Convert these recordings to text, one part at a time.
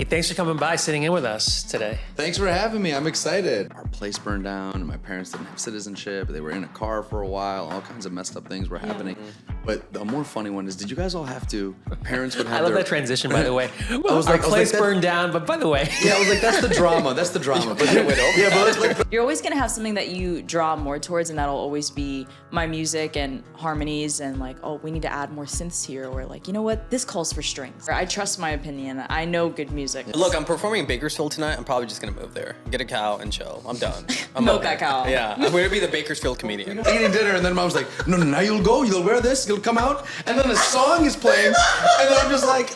Hey, thanks for coming by, sitting in with us today. Thanks for having me. I'm excited. Our place burned down, and my parents didn't have citizenship. They were in a car for a while. All kinds of messed up things were happening. But the more funny one is, did you guys all have to? Parents would have. I love that transition, by the way. Well, our place burned down, but by the way. Yeah, I was like, that's the drama. That's the drama. But it went over. Yeah, but like, you're always gonna have something that you draw more towards, and that'll always be my music and harmonies, and like, oh, we need to add more synths here, or like, you know what, this calls for strings. I trust my opinion. I know good music. Look, I'm performing in Bakersfield tonight. I'm probably just gonna move there, get a cow, and chill. I'm done. I'm Milk that cow. Yeah, I'm gonna be the Bakersfield comedian. eating dinner, and then mom's like, no, now you'll go, you'll wear this, you'll come out, and then a song is playing, and then I'm just like,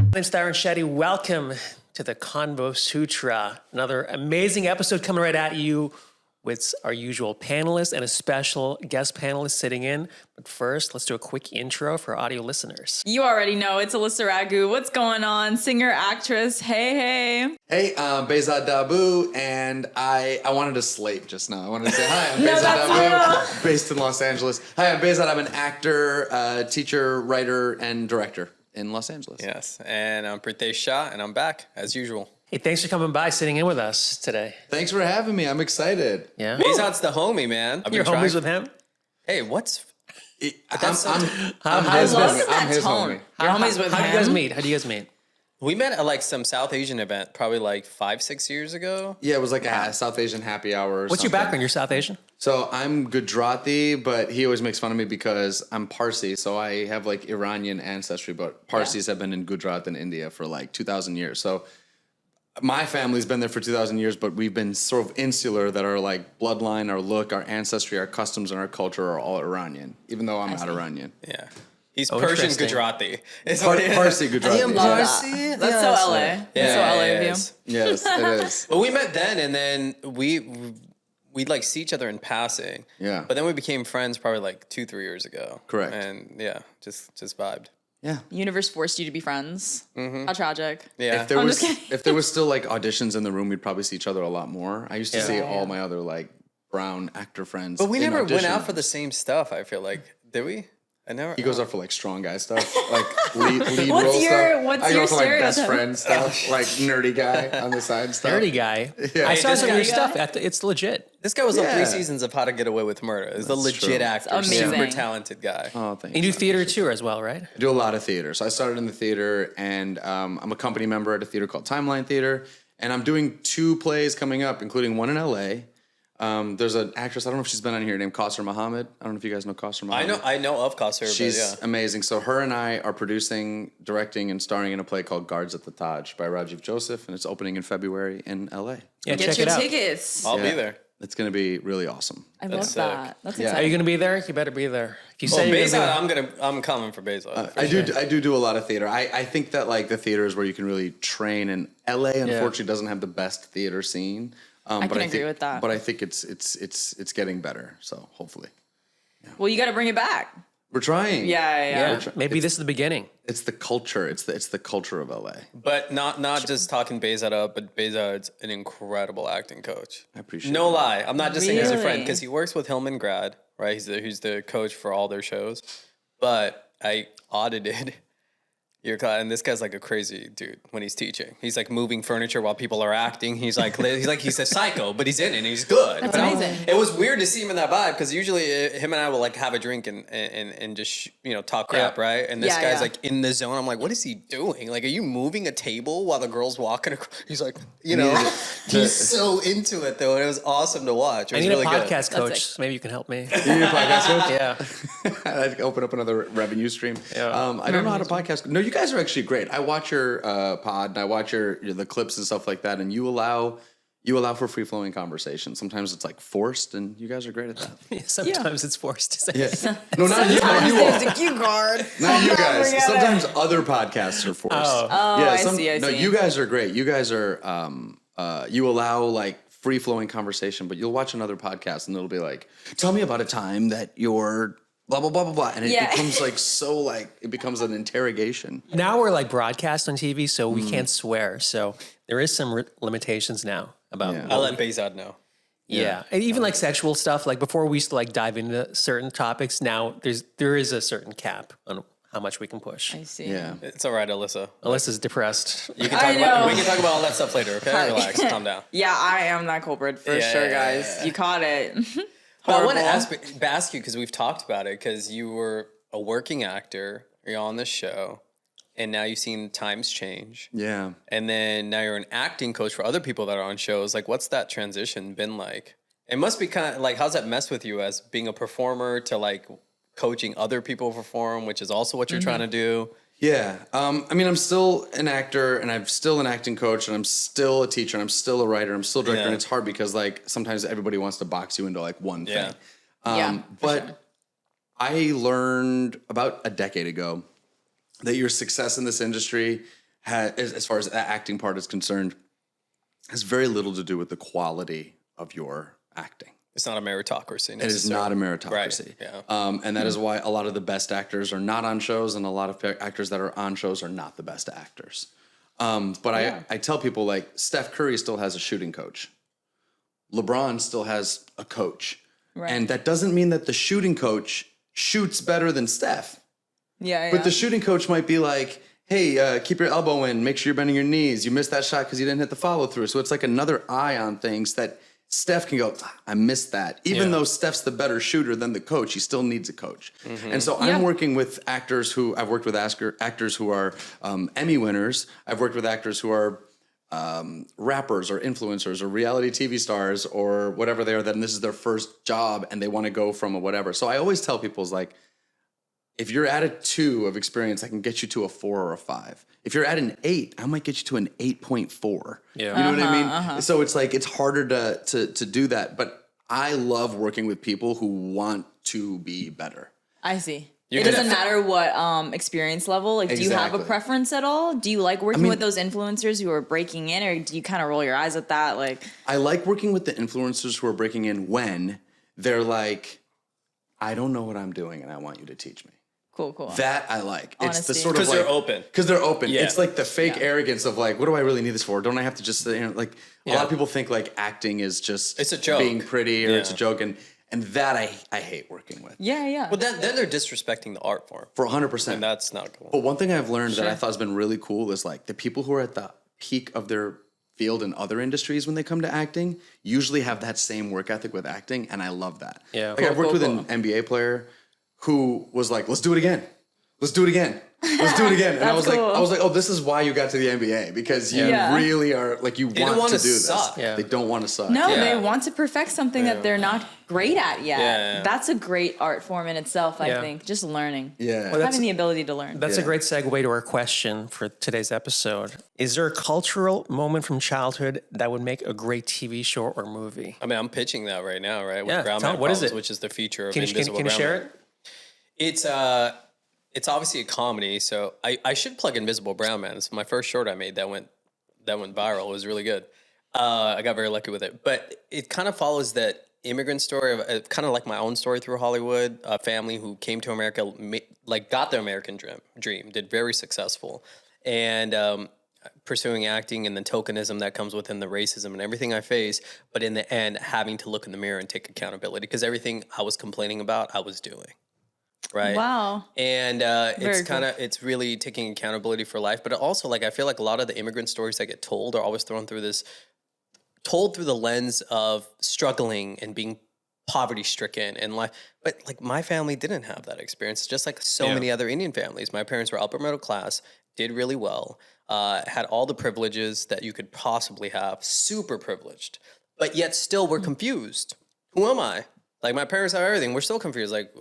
My name's Tarun Shetty. Welcome to the Convo Sutra. Another amazing episode coming right at you with our usual panelists and a special guest panelist sitting in. But first, let's do a quick intro for audio listeners. You already know it's Alyssa Raghu. What's going on? Singer, actress. Hey. hey, Behzad Dabu, and I wanted to slate just now. I wanted to say, hi, I'm Behzad Dabu, based in Los Angeles. Hi, I'm Behzad. I'm an actor, teacher, writer, and director in Los Angeles. Yes, and I'm Pritesh Shah, and I'm back as usual. Hey, thanks for coming by, sitting in with us today. Thanks for having me. I'm excited. Yeah? Behzad's the homie, man. You're homies with him? Hey, what's? I'm I his love homie. that I'm his tone. homie. You're homies with How him. do you guys meet? How do you guys meet? We met at like some South Asian event, probably like 5-6 years ago. Yeah, it was like a South Asian happy hour or What's your something. background? You're South Asian? So I'm Gujarati, but he always makes fun of me because I'm Parsi. So I have like Iranian ancestry, but Parsis have been in Gujarat and India for like 2,000 years. So my family's been there for 2,000 years, but we've been sort of insular that our like bloodline, our look, our ancestry, our customs, and our culture are all Iranian, even though I'm not Iranian. Yeah. He's Oh, Persian interesting. Gujarati. Parsi Gujarati. Love that. That's so LA. Yeah, That's so LA of you. Yes, it is. But we met then, and then we'd like see each other in passing. Yeah. But then we became friends probably like 2-3 years ago. Correct. And yeah, just vibed. Yeah. Universe forced you to be friends. How tragic. Yeah. If there I'm was just kidding. if there was still like auditions in the room, we'd probably see each other a lot more. I used to see Yeah. all my other like brown actor friends. But we in never went audition. out for the same stuff, I feel like. Did we? I never. He goes out for like strong guy stuff, like lead What's role your- stuff. what's I go your for like best stereotype? friend stuff, like nerdy guy on the side stuff. Dirty guy. Yeah. I saw this some of guy- your stuff. It's legit. This guy was on 3 Yeah. seasons of How to Get Away with Murder. He's a legit true. actor, Amazing. super talented guy. Oh, thank You you. do theater too as well, right? I do a lot of theater. So I started in the theater, and I'm a company member at a theater called Timeline Theater, and I'm doing 2 plays coming up, including one in LA. There's an actress, I don't know if she's been on here, named 𝐃𝐨𝐲 Muhammad. I don't know if you guys know 𝐃𝐨𝐲 Muhammad. I know of 𝐃𝐨𝐲, She's but yeah. amazing. So her and I are producing, directing, and starring in a play called Guards at the Taj by 𝐬𝐿𝐽𝐽, and it's opening in February in LA. Yeah, Get check your it out. tickets. I'll be Yeah. there. It's going to be really awesome. I love That's that. That's Are exciting. you going to be there? You better be there. If you Well, say you're gonna be Behzad, I'm coming for Behzad. I do a lot of theater. I think that like the theater is where you can really train, and LA unfortunately doesn't have the best theater scene. I can agree think, with that. But I think it's getting better. So hopefully, Well, you got to bring it back. we're trying. Yeah. maybe this is the beginning. It's the culture. It's the culture of LA. But not just talking Behzad up, but Behzad's an incredible acting coach. I appreciate No it. lie. I'm not just saying as a friend Really? because he works with 𝐿𝐿𝐼 Grad, right? He's the coach for all their shows. But I audited your class, and this guy's like a crazy dude when he's teaching. He's like moving furniture while people are acting. He's a psycho, but he's in it and he's good. That's But amazing. it was weird to see him in that vibe because usually him and I will like have a drink and just talk crap, Yeah. right? And this Yeah, guy's yeah. like in the zone. I'm like, what is he doing? Like, are you moving a table while the girl's walking? He's like, he's so into it though, and it was awesome to watch. It I was need really a good. podcast coach. it. So maybe you can help me. You need a podcast coach? Yeah. I'd open up another revenue stream. Yeah. I don't know how to podcast. No, you guys are actually great. I watch your pod, and I watch the clips and stuff like that, and you allow for free flowing conversation. Sometimes it's like forced, and you guys are great at that. Sometimes it's forced to say. Yeah. No, not you. Not you all. There's a cue card. Not you guys. forget it. Sometimes other podcasts are forced. Oh. I see. No, you guys are great. You guys are. You allow like free flowing conversation, but you'll watch another podcast, and it'll be like, "Tell me about a time that you're." Blah blah blah blah blah, and it Yeah. becomes like so like it becomes an interrogation. Now we're like broadcast on TV, so we can't swear. So there is some limitations now about. Yeah. I'll let Behzad know. Yeah. And even like sexual stuff, like before we used to like dive into certain topics. Now there is a certain cap on how much we can push. I see. Yeah. It's all right, Alyssa. Alyssa's depressed. You can I talk about know. we can talk about all that stuff later. Okay, relax, calm down. Yeah, I am that culprit for Yeah, sure, yeah, guys. yeah. You caught it. But I want to Horrible. ask you because we've talked about it because you were a working actor, you're on this show, and now you've seen times change. Yeah. And then now you're an acting coach for other people that are on shows. Like, what's that transition been like? It must be kind of like, how's that mess with you as being a performer to like coaching other people perform, which is also what you're trying to do? Yeah. I mean, I'm still an actor and I'm still an acting coach and I'm still a teacher and I'm still a writer. I'm still a director. Yeah. And it's hard because like sometimes everybody wants to box you into like one Yeah. thing. Yeah, But I learned about a decade ago that your success in this industry as far as the acting part is concerned, has very little to do with the quality of your acting. It's not a meritocracy. It is not a meritocracy. Right, yeah. And that is why a lot of the best actors are not on shows, and a lot of actors that are on shows are not the best actors. But I tell people, like, Steph Curry still has a shooting coach. LeBron still has a coach. Right. And that doesn't mean that the shooting coach shoots better than Steph. Yeah, But the shooting coach might be like, hey, keep your elbow in, make sure you're bending your knees. You missed that shot because you didn't hit the follow through. So it's like another eye on things that Steph can go, I missed that. Even though Steph's the better shooter than the coach, he still needs a coach. And so I'm working with actors I've worked with actors who are Emmy winners. I've worked with actors who are rappers or influencers or reality TV stars or whatever they are, then this is their first job and they want to go from a whatever. So I always tell people is like, if you're at a 2 of experience, I can get you to a 4 or a 5. If you're at an 8, I might get you to an 8.4. Yeah. You know what I mean? So it's like, it's harder to do that. But I love working with people who want to be better. I see. You're It gonna doesn't matter what experience level. Like, do you have a Exactly. preference at all? Do you like working with those influencers who are breaking in, or do you kind of roll your eyes at that? Like, I like working with the influencers who are breaking in when they're like, I don't know what I'm doing and I want you to teach me. cool. That I like. It's the Honesty. sort of 'Cause like, they're open. Because they're open. Yeah. It's like the fake arrogance of like, what do I really need this for? Don't I have to just sit here? Like a lot of people think like acting is just It's a joke. being pretty or it's a Yeah. joke, and that I hate working with yeah. But then they're disrespecting the art form. for 100%. And that's not cool. But one thing I've learned that I thought has been really cool is like the people who are at the peak of their field in other industries when they come to acting usually have that same work ethic with acting, and I love that. Yeah. Like I've worked with an NBA player who was like, let's do it again. Let's do it again. Let's do it again. And I was That's cool. like, oh, this is why you got to the NBA, because you Yeah. really are like, you don't want wanna to do this. suck. Yeah. They don't want to suck. No, Yeah. they want to perfect something that they're not great at yet. Yeah. That's a great art form in itself, I Yeah. think. Just learning. Yeah. Having the ability to learn. That's a Yeah. great segue to our question for today's episode. Is there a cultural moment from childhood that would make a great TV show or movie? I mean, I'm pitching that right now, right? With Yeah, Ground tell- Man what is Problems, it? which is the feature of Can you Invisible Ground share Man. it? It's obviously a comedy, so I should plug Invisible Brown Man. It's my first short I made that went viral. It was really good. I got very lucky with it, but it kind of follows that immigrant story of kind of like my own story through Hollywood. A family who came to America, got their American dream, did very successful, and pursuing acting and the tokenism that comes within the racism and everything I face. But in the end, having to look in the mirror and take accountability because everything I was complaining about, I was doing. Right. Wow. And it's cool. kind of it's really taking accountability for life, but also like I feel like a lot of the immigrant stories that get told are always told through the lens of struggling and being poverty stricken and life. But like my family didn't have that experience, just like so many other Indian families. My parents were upper middle class, did really well, had all the privileges that you could possibly have, super privileged, but yet still were confused. Who am I? Like my parents have everything. We're still confused. Like,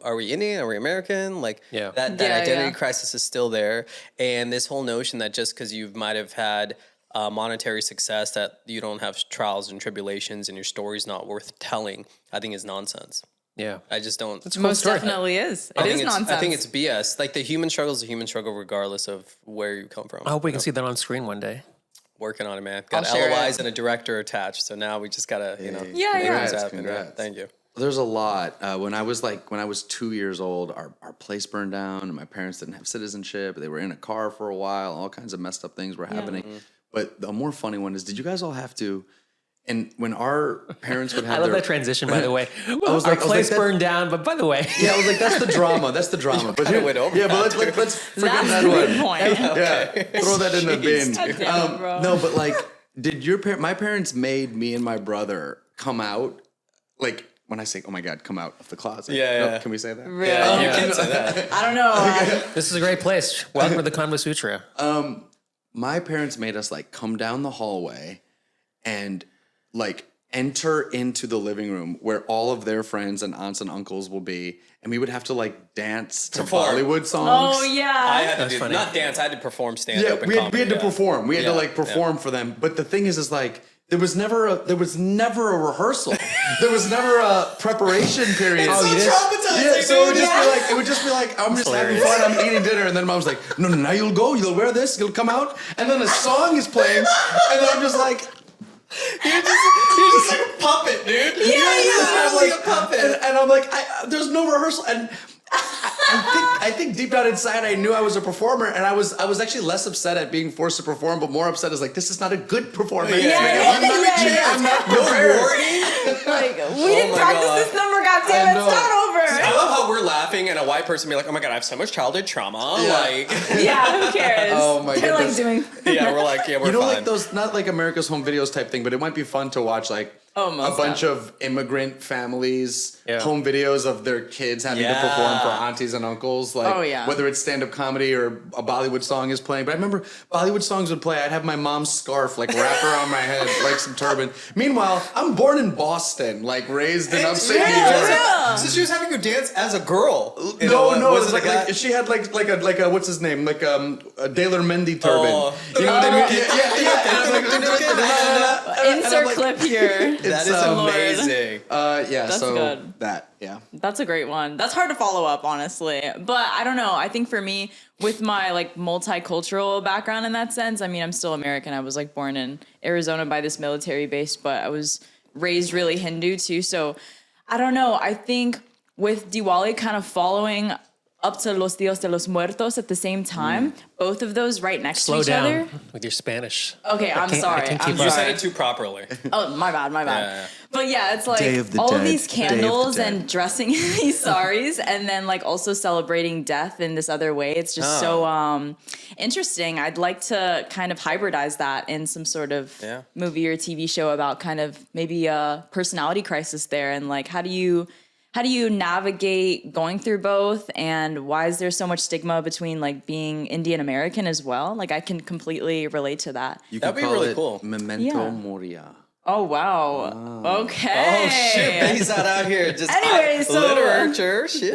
are we Indian? Are we American? Like that identity crisis is still there. And this whole notion that just because you might have had monetary success that you don't have trials and tribulations and your story's not worth telling, I think is nonsense. Yeah. I just don't. It's a cool Most story. definitely is. I It think is it's- nonsense. I think it's BS. Like the human struggle is a human struggle regardless of where you come from. I hope we can see that on screen one day. Working on it, man. Got I'll share LOIs it. and a director attached. So now we just gotta, Yeah, make yeah. things Congrats, happen. Yeah, congrats. thank you. There's a lot. When I was 2 years old, our place burned down, and my parents didn't have citizenship. They were in a car for a while. All kinds of messed up things were happening. But the more funny one is, did you guys all have to And when our parents would have I love their that transition, by the way. Well, was our like- I was place like, burned down, but by the way. yeah, I was like, that's the drama. That's the drama. But kinda went over yeah, that, but let's forget That's that a one. good point. Yeah, throw that in the bin. God damn it, bro. No, but like, did my parents made me and my brother come out, like when I say, oh my God, come out of the closet. Yeah, No, yeah. can we say that? Really? You can't say that. I don't know. This is a great place. Welcome to the 𝐿 Sutra. My parents made us like come down the hallway and like enter into the living room where all of their friends and aunts and uncles will be, and we would have to like dance to Perform. Bollywood songs. Oh I yeah. had to That's do funny. not dance. I had to perform stand Yeah, up. we had to perform. We had to Yeah, like perform for them. But the thing is like there was never a rehearsal. There was never a preparation period. Oh, you did? Yeah, so it would just be like I'm just having fun. I'm eating dinner, and then mom's like, no, now you'll go. You'll wear this. You'll come out, and then a song is playing, and then I'm just like. You're just like a puppet, dude. I'm like a puppet, and I'm like, there's no rehearsal, and I think deep down inside I knew I was a performer, and I was actually less upset at being forced to perform, but more upset as like this is not a good performance. I'm not prepared. Like, we didn't my practice God. this number, goddammit, know. it's not I over. love how we're laughing and a white person be like, "Oh my god, I have so much childhood trauma." Like, Yeah, who cares? Oh my They're goodness. like doing. yeah, we're like, yeah, we're You know, fine. like those, not like America's Home Videos type thing, but it might be fun to watch like Oh, a most bunch of immigrant families, Yeah. home videos of their kids having to perform for aunties and uncles. Like, Oh, yeah. whether it's stand-up comedy or a Bollywood song is playing. But I remember Bollywood songs would play. I'd have my mom's scarf like wrapped around my head, like some turban. Meanwhile, I'm born in Boston, like raised in upstate New York. So she was having you dance as a girl. No, it was was it like, a guy? like she had like a what's his name, like a Daler Mendy turban. Oh. You know what I mean? Yeah. Insert like- clip here. That is Lord. amazing. Yeah. So good. yeah. That's a great one. That's hard to follow up, honestly. But I don't know. I think for me, with my like multicultural background in that sense, I mean, I'm still American. I was like born in Arizona by this military base, but I was raised really Hindu too. So I don't know. I think with Diwali kind of following up to Los Dios de los Muertos at the same time, both of those right next Slow to each down other. with your Spanish. Okay, I'm sorry. can't I'm keep sorry. You said it too properly. Oh, my bad. Yeah. But yeah, it's like Day of the all of Dead. these Day of the candles Dead. and dressing in these saris and then like also celebrating death in this other way. It's just so interesting. I'd like to kind of hybridize that in some sort of movie or TV show about kind of maybe a personality crisis there and like how do you navigate going through both and why is there so much stigma between like being Indian American as well? Like I can completely relate to that. You That'd could be call really it cool. Memento Yeah. Moria. Oh wow. Okay. Oh shit, Behzad out here just Anyway, so- literature shit.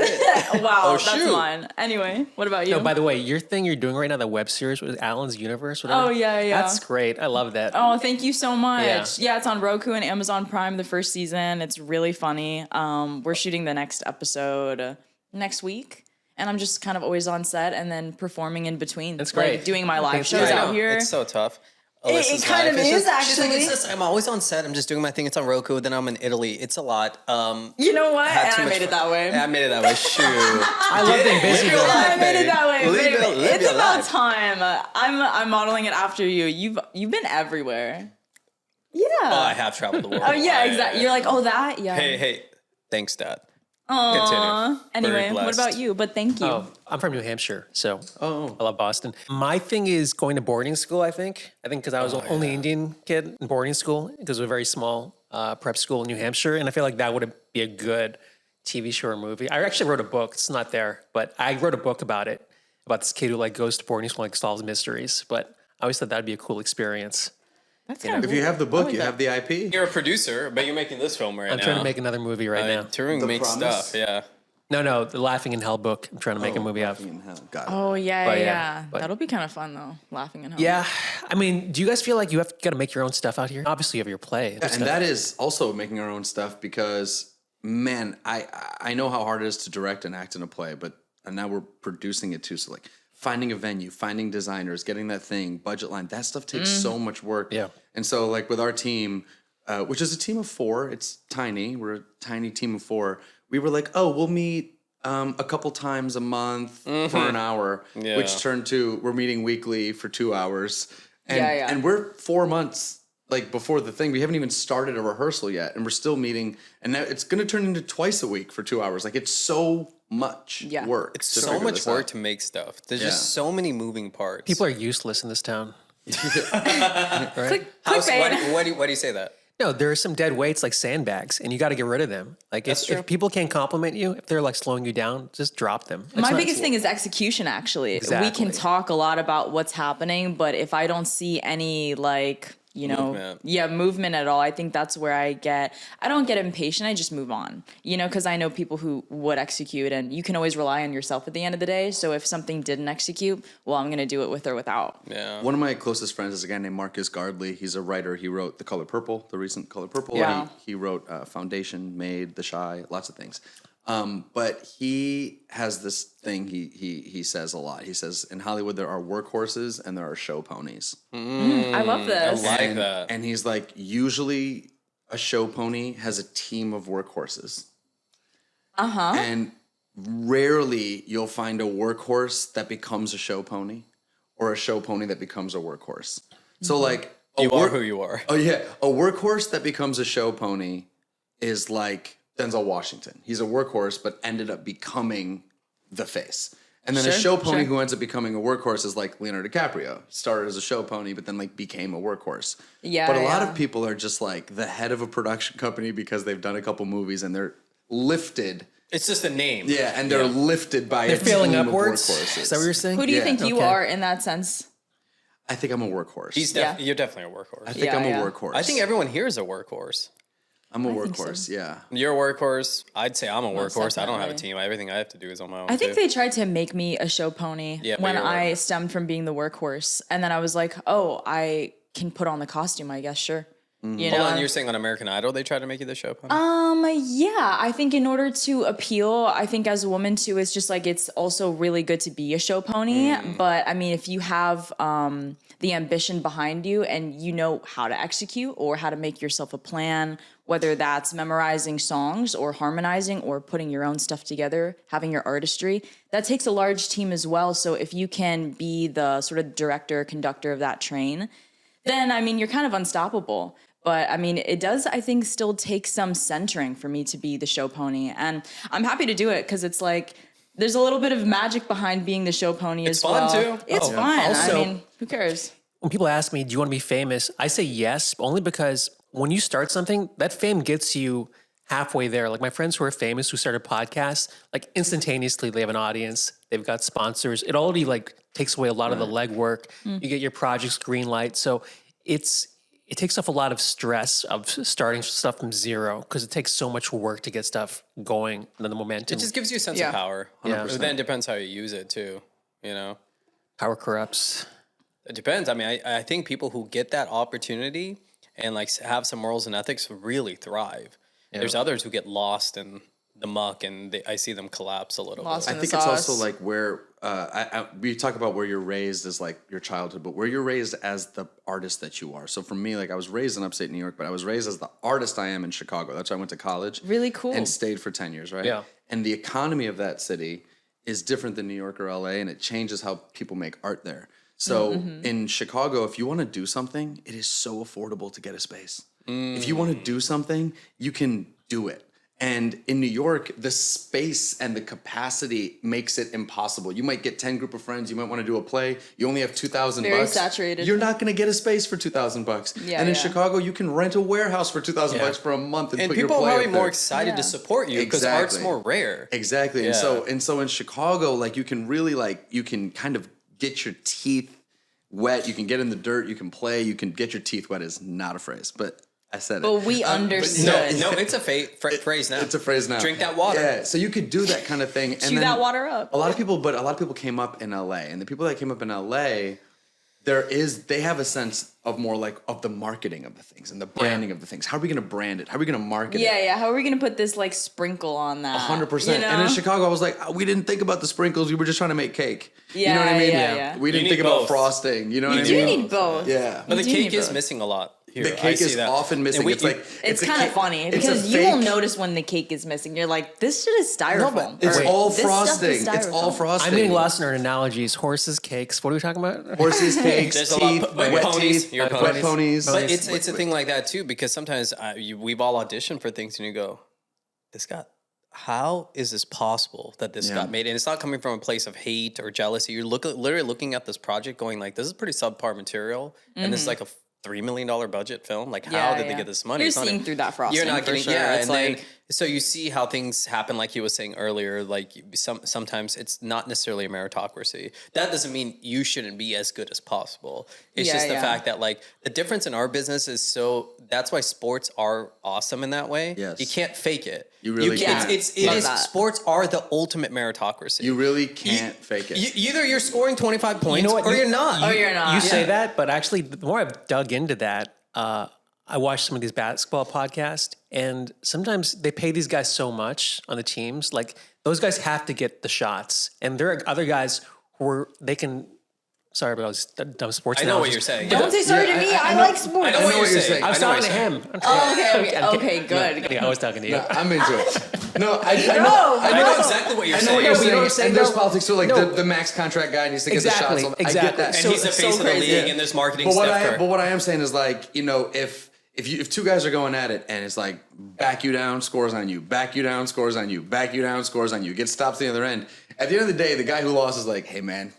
Wow, Oh, that's shoot. mine. Anyway, what about you? No, by the way, your thing you're doing right now, the web series with Alan's Universe, whatever. Oh, yeah. That's great. I love that. Oh, thank you so much. Yeah. Yeah, it's on Roku and Amazon Prime, the first season. It's really funny. We're shooting the next episode next week. And I'm just kind of always on set and then performing in between. That's great. Like doing my I live think shows it's out great. here. It's so tough. It Alyssa's kind of life. It's is, just- she's like, actually. it's just, I'm always on set. I'm just doing my thing. It's on Roku. Then I'm in Italy. It's a lot. You know what? had And too I much made it fun. that way. Yeah, I made it that way. Shoot. I love being busy. Live your though. life, I made it baby. that way. Live baby. your- live It's your about life. time. I'm modeling it after you. You've been everywhere. Yeah. Oh, I have traveled the world. Oh yeah, exactly. You're like, oh that? Yeah. Hey. Thanks, Dad. Aww. Anyway, Very what blessed. about you? But thank you. Oh, I'm from New Hampshire, so I love Boston. My thing is going to boarding school, I think because I was the only Indian kid in boarding school because it was a very small prep school in New Hampshire. And I feel like that would be a good TV show or movie. I actually wrote a book. It's not there, but I wrote a book about it, about this kid who like goes to boarding school and like solves mysteries. But I always thought that'd be a cool experience. That's kind If you have the book, you have the IP. You're a producer, but you're making this film right I'm now. trying to make another movie right now. Tarun The makes Promise? stuff, yeah. No, the Laughing in Hell book. I'm trying to make a movie out. Got it. Oh yeah, But yeah. yeah, but- That'll be kind of fun though. Laughing and home. Yeah, I mean, do you guys feel like you have got to make your own stuff out here? Obviously, you have your play. And that is also making our own stuff because, man, I know how hard it is to direct and act in a play, but and now we're producing it too. So like finding a venue, finding designers, getting that thing, budget line, that stuff takes so much work. Yeah. And so like with our team, which is a team of 4, it's tiny. We're a tiny team of 4. We were like, oh, we'll meet a couple times a month for an hour, Yeah. which turned to we're meeting weekly for 2 hours. And, Yeah. and we're 4 months like before the thing, we haven't even started a rehearsal yet, and we're still meeting, and now it's going to turn into twice a week for 2 hours. Like it's so much work. It's to so figure much this work out. to make stuff. There's just so many moving parts. People are useless in this town. Clickbait. Why do you say that? No, there are some dead weights like sandbags, and you got to get rid of them. Like if people can't compliment you, if they're like slowing you down, just drop them. My biggest thing is execution, actually. Exactly. We can talk a lot about what's happening, but if I don't see any, like, you know, movement at all, I think that's where I don't get impatient. I just move on, you know, because I know people who would execute, and you can always rely on yourself at the end of the day. So if something didn't execute, well, I'm going to do it with or without. Yeah. One of my closest friends is a guy named Marcus Gardley. He's a writer. He wrote The Color Purple, the recent Color Purple. Yeah. He wrote Foundation, Made, The Shy, lots of things. But he has this thing he says a lot. He says, in Hollywood, there are workhorses and there are show ponies. I love this. I like that. And he's like, usually a show pony has a team of workhorses. And rarely you'll find a workhorse that becomes a show pony or a show pony that becomes a workhorse. So like... You are who you are. Oh yeah. A workhorse that becomes a show pony is like Denzel Washington. He's a workhorse, but ended up becoming the face. And then a show pony who ends up becoming a workhorse is like Leonardo DiCaprio. Started as a show pony, but then like became a workhorse. Yeah. But a lot of people are just like the head of a production company because they've done a couple movies and they're lifted. It's just a name. Yeah, and they're lifted by They're a feeling team upwards. of workhorses. Is that what you're saying? Who do you think you are in that sense? I think I'm a workhorse. You're definitely a workhorse. I think I'm a workhorse. I think everyone here is a workhorse. I'm a think so. workhorse, yeah. You're a workhorse. I'd say I'm a workhorse. I don't have a definitely. team. Everything I have to do is on my own. I think too. they tried to make me a show pony Yeah, but when you're a I workhorse. stemmed from being the workhorse. And then I was like, oh, I can put on the costume, I guess, sure. You know? Hold on, you're saying on American Idol they try to make you the show pony? Yeah, I think in order to appeal, I think as a woman too, it's just like it's also really good to be a show pony. But I mean, if you have the ambition behind you and you know how to execute or how to make yourself a plan, whether that's memorizing songs or harmonizing or putting your own stuff together, having your artistry, that takes a large team as well. So if you can be the sort of director, conductor of that train, then I mean, you're kind of unstoppable. But I mean, it does, I think, still take some centering for me to be the show pony. And I'm happy to do it because it's like, there's a little bit of magic behind being the show pony as well. It's fun too. It's fun. Also- I mean, who cares? When people ask me, do you want to be famous? I say yes, only because when you start something, that fame gets you halfway there. Like my friends who are famous, who started podcasts, like instantaneously they have an audience, they've got sponsors. It already like takes away a lot of the legwork. You get your projects green light. So it takes off a lot of stress of starting stuff from zero because it takes so much work to get stuff going and then the momentum. It just gives you a sense of power. Yeah. But then it depends how you use it too. You know, Power corrupts. it depends. I mean, I think people who get that opportunity and like have some morals and ethics really thrive. There's others who get lost in the muck and I see them collapse a little Lost bit. in I the think it's also sauce. like where we talk about where you're raised as like your childhood, but where you're raised as the artist that you are. So for me, like I was raised in upstate New York, but I was raised as the artist I am in Chicago. That's why I went to college. Really cool. And stayed for 10 years, right? Yeah. And the economy of that city is different than New York or LA, and it changes how people make art there. So in Chicago, if you want to do something, it is so affordable to get a space. If you want to do something, you can do it. And in New York, the space and the capacity makes it impossible. You might get 10 group of friends. You might want to do a play. You only have $2,000. Very saturated. You're not going to get a space for $2,000. Yeah, and in yeah. Chicago, you can rent a warehouse for $2,000 for a month and And put your people are play probably up more there. excited to support you because Exactly. art's more rare. Exactly. Yeah. And so in Chicago, like you can really like you can kind of get your teeth wet. You can get in the dirt. You can play. You can get your teeth wet is not a phrase, but I said it. But we understood. No, it's a phrase now. It's a phrase now. Drink that water. Yeah, so you could do that kind of thing. And Chew then that water up. A lot of people came up in LA, and the people that came up in LA, they have a sense of more like of the marketing of the things and the branding of the things. How are we going to brand it? How are we going to market it? Yeah. How are we going to put this like sprinkle on that? 100%. You know? And in Chicago, I was like, we didn't think about the sprinkles. We were just trying to make cake. You know what I Yeah, mean? yeah. We didn't You think need about both. frosting. You know what I You mean? do need both. Yeah. But the You do cake need is both. missing a lot. here. The I cake see is that. often missing. And we- It's like It's a kind of cake- funny it's a because you will fake- notice when the cake is missing. You're like, this shit is styrofoam. It's Or, all "This stuff is frosting. It's all styrofoam." frosting. I'm getting lost in our analogies. Horses, cakes. What are we talking about? Horses, cakes, There's a lot teeth, of wet ponies. teeth, Your wet ponies. ponies. But it's a thing like that too, because sometimes we've all auditioned for things and you go, how is this possible that this got made? And it's not coming from a place of hate or jealousy. You're literally looking at this project going like, this is pretty subpar material. And this is like a $3 million budget film. Like, how did they get this money? You're It's not seeing through that frosting. You're not for getting, sure. yeah. It's And like, then, so you see how things happen, like he was saying earlier, like sometimes it's not necessarily a meritocracy. That doesn't mean you shouldn't be as good as possible. It's just the fact that like the difference in our business is that's why sports are awesome in that way. Yes. You can't fake it. You really can't. Love that. Sports are the ultimate meritocracy. You really can't fake it. Either you're scoring 25 points know what? or you're not. or you're not. You say that, but actually, the more I've dug into that, I watch some of these basketball podcasts, and sometimes they pay these guys so much on the teams. Like, those guys have to get the shots. And there are other guys they can. Sorry, but I was dumb sports. I know what analogies. you're saying. Don't say sorry to me. I like sports. I know what you're saying. I was I know what talking to you're him. Oh, okay, good. Yeah, I was talking to you. I'm into it. No, I I know exactly what you're I know saying. what you're but you know what I'm saying. saying, And there's though? politics too, like No. the max contract guy needs to get Exactly, the shots. exactly. I get that. And he's the face of the crazy. league, and there's marketing But stuff. what I am saying is like, you know, if two guys are going at it and it's like back you down, scores on you, back you down, scores on you, back you down, scores on you, get stops at the other end. At the end of the day, the guy who lost is like, hey man,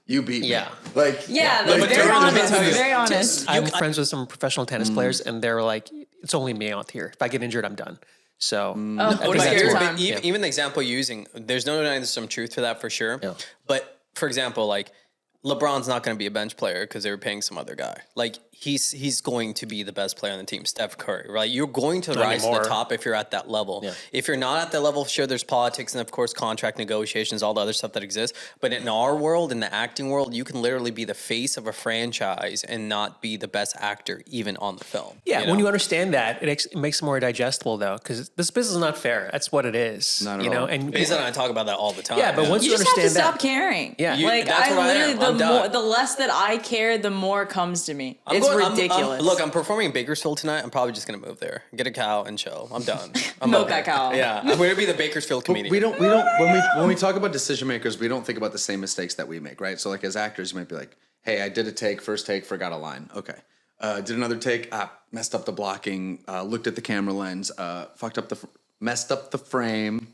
you beat me. Yeah. Like Yeah, like, they're very Tarun, let me honest. tell you, Very honest. I'm friends with some professional tennis players, and they're like, it's only me out here. If I get injured, I'm done. So, I What think about that's yours? where- But even the example you're using, there's no denying there's some truth to that for sure. Yeah. But for example, like LeBron's not going to be a bench player because they were paying some other guy. Like he's going to be the best player on the team, Steph Curry, right? You're going to rise to anymore. the top if you're at that level. Yeah. If you're not at that level, sure, there's politics and of course contract negotiations, all the other stuff that exists. But in our world, in the acting world, you can literally be the face of a franchise and not be the best actor even on the film. Yeah, you when know? you understand that, it makes it more digestible, though, because this business is not fair. That's what it is. Not at you know, all. and Behzad and I talk about that all the time. yeah, but once You you just have to understand stop that, caring. Yeah. Like That's I where I literally, am. I'm done. the less that I care, the more comes to me. I'm It's going- ridiculous. Look, I'm performing in Bakersfield tonight. I'm probably just gonna move there, get a cow, and chill. I'm done. I'm Milk over that it. cow. Yeah, I'm gonna be the Bakersfield But comedian. we don't when we talk about decision makers, we don't think about the same mistakes that we make, right? So like as actors, you might be like, hey, I did a take, first take, forgot a line. Okay. Did another take, messed up the blocking, looked at the camera lens, messed up the frame,